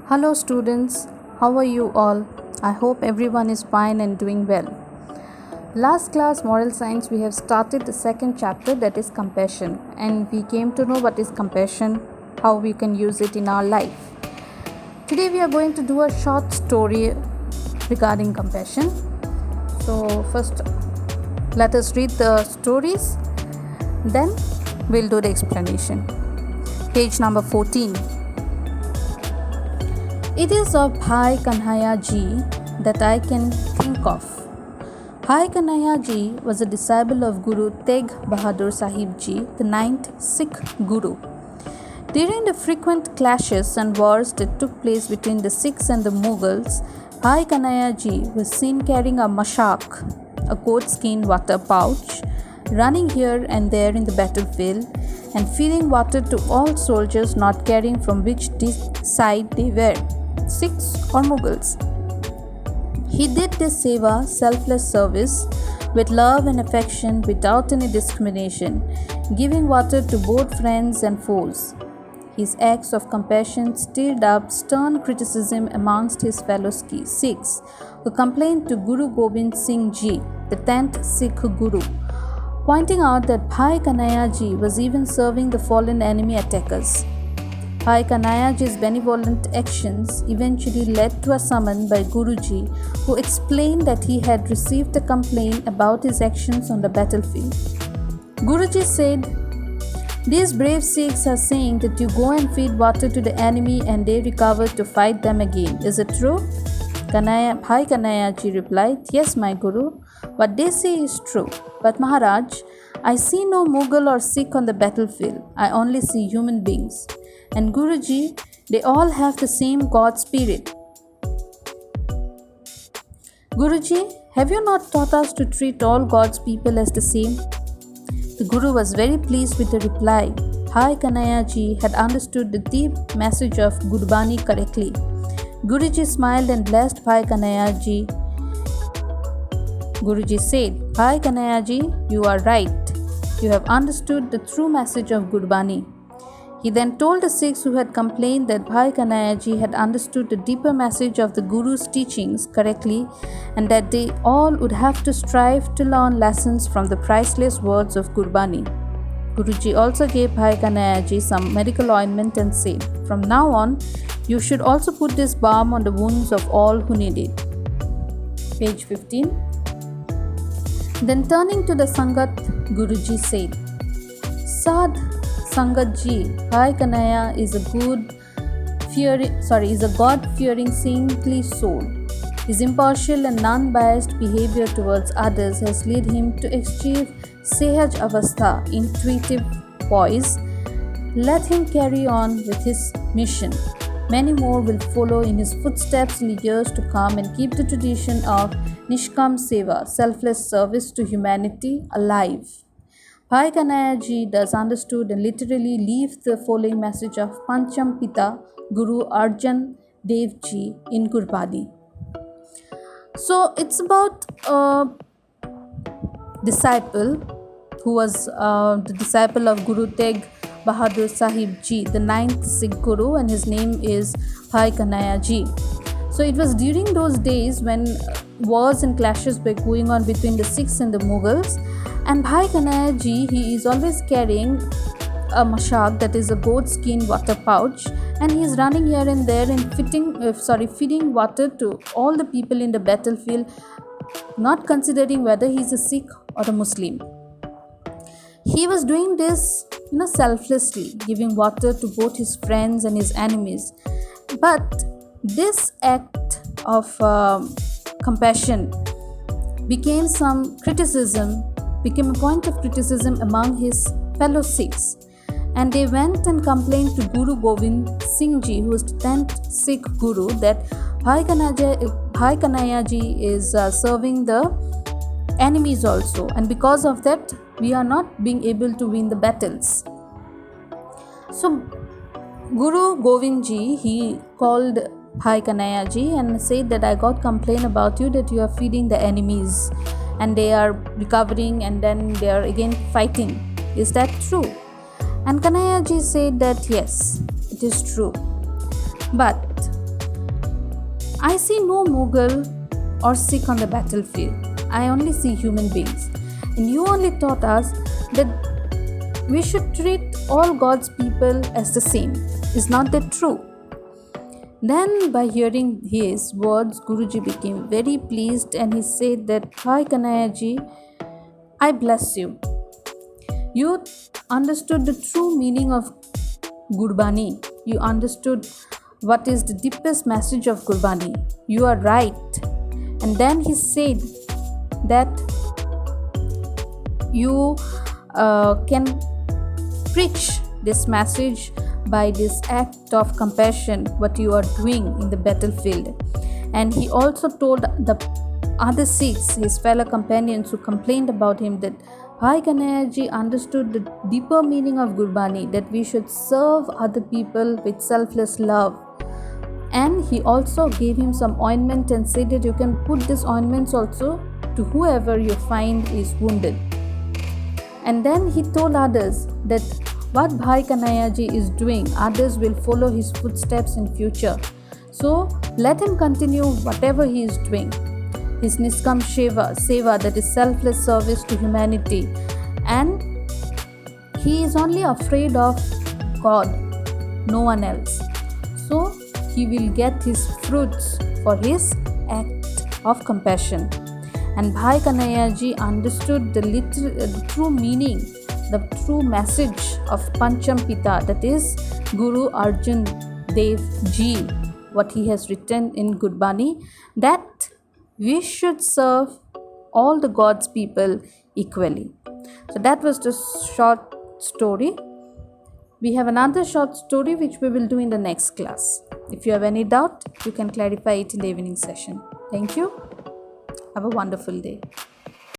Hello, students. How are you all? I hope everyone is fine and doing well. Last class, moral science, we have started the second chapter, that is compassion, and we came to know what is compassion, how we can use it in our life. Today, we are going to do a short story regarding compassion. So, first, let us read the stories, then, we'll do the explanation. Page number 14. It is of Bhai Kanhaiya Ji that I can think of. Bhai Kanhaiya Ji was a disciple of Guru Tegh Bahadur Sahib Ji, the ninth Sikh Guru. During the frequent clashes and wars that took place between the Sikhs and the Mughals, Bhai Kanhaiya Ji was seen carrying a mashak, a goatskin water pouch, running here and there in the battlefield and feeding water to all soldiers, not caring from which side they were, Sikhs or Mughals. He did this seva, selfless service, with love and affection without any discrimination, giving water to both friends and foes. His acts of compassion stirred up stern criticism amongst his fellow Sikhs, who complained to Guru Gobind Singh Ji, the 10th Sikh Guru, pointing out that Bhai Kanhaiya Ji was even serving the fallen enemy attackers. Bhai Kanhaiya Ji's benevolent actions eventually led to a summon by Guruji, who explained that he had received a complaint about his actions on the battlefield. Guruji said, "These brave Sikhs are saying that you go and feed water to the enemy and they recover to fight them again. Is it true?" Bhai Kanhaiya Ji replied, "Yes, my Guru. What they say is true. But Maharaj, I see no Mughal or Sikh on the battlefield. I only see human beings. And Guruji, they all have the same God spirit." "Guruji, have you not taught us to treat all God's people as the same?" The Guru was very pleased with the reply. Bhai Kanhaiya Ji had understood the deep message of Gurbani correctly. Guruji smiled and blessed Bhai Kanhaiya Ji. Guruji said, "Bhai Kanhaiya Ji, you are right. You have understood the true message of Gurbani." He then told the Sikhs who had complained that Bhai Kanhaiya Ji had understood the deeper message of the Guru's teachings correctly and that they all would have to strive to learn lessons from the priceless words of Gurbani. Guruji also gave Bhai Kanhaiya Ji some medical ointment and said, "From now on, you should also put this balm on the wounds of all who need it." Page 15. Then turning to the Sangat, Guruji said, "Sadh Sangat Ji, Bhai Kanhaiya is a God-fearing, saintly soul. His impartial and non-biased behavior towards others has led him to achieve Sehaj Avastha, intuitive poise. Let him carry on with his mission. Many more will follow in his footsteps in the years to come and keep the tradition of Nishkam Seva, selfless service to humanity, alive." Bhai Kanhaiya Ji thus understood and literally leaves the following message of Pancham Pita Guru Arjan Dev Ji in Gurbani. So it's about a disciple who was the disciple of Guru Tegh Bahadur Sahib Ji, the ninth Sikh Guru, and his name is Bhai Kanhaiya Ji. So it was during those days when wars and clashes were going on between the Sikhs and the Mughals. And Bhai Kanhaiya Ji, he is always carrying a mashak, that is a goat skin water pouch, and he is running here and there and feeding water to all the people in the battlefield, not considering whether he is a Sikh or a Muslim. He was doing this, selflessly, giving water to both his friends and his enemies. But this act of compassion became a point of criticism among his fellow Sikhs, and they went and complained to Guru Gobind Singh Ji, who was the 10th Sikh Guru, that Bhai Kanhaiya Ji is serving the enemies also, and because of that we are not being able to win the battles. So Guru Gobind Ji, he called Bhai Kanhaiya Ji and said that I got complaint about you that you are feeding the enemies and they are recovering and then they are again fighting. Is that true? And Kanhaiya Ji said that yes, it is true. But I see no Mughal or Sikh on the battlefield. I only see human beings. And you only taught us that we should treat all God's people as the same. Is not that true? Then, by hearing his words, Guruji became very pleased and he said that, Bhai Kanhaiya ji, I bless you. You understood the true meaning of Gurbani. You understood what is the deepest message of Gurbani. You are right. And then he said that you can preach this message by this act of compassion, what you are doing in the battlefield. And he also told the other Sikhs, his fellow companions who complained about him, that Bhai Kanhaiya ji understood the deeper meaning of Gurbani, that we should serve other people with selfless love. And he also gave him some ointment and said that you can put this ointments also to whoever you find is wounded. And then he told others that what Bhai Kanhaiya ji is doing, others will follow his footsteps in future. So let him continue whatever he is doing. His Niskam Seva, that is selfless service to humanity. And he is only afraid of God, no one else. So he will get his fruits for his act of compassion. And Bhai Kanhaiya ji understood the true meaning, the true message of Pancham Pita, that is Guru Arjan Dev Ji, what he has written in Gurbani, that we should serve all the God's people equally. So that was the short story. We have another short story which we will do in the next class. If you have any doubt, you can clarify it in the evening session. Thank you. Have a wonderful day.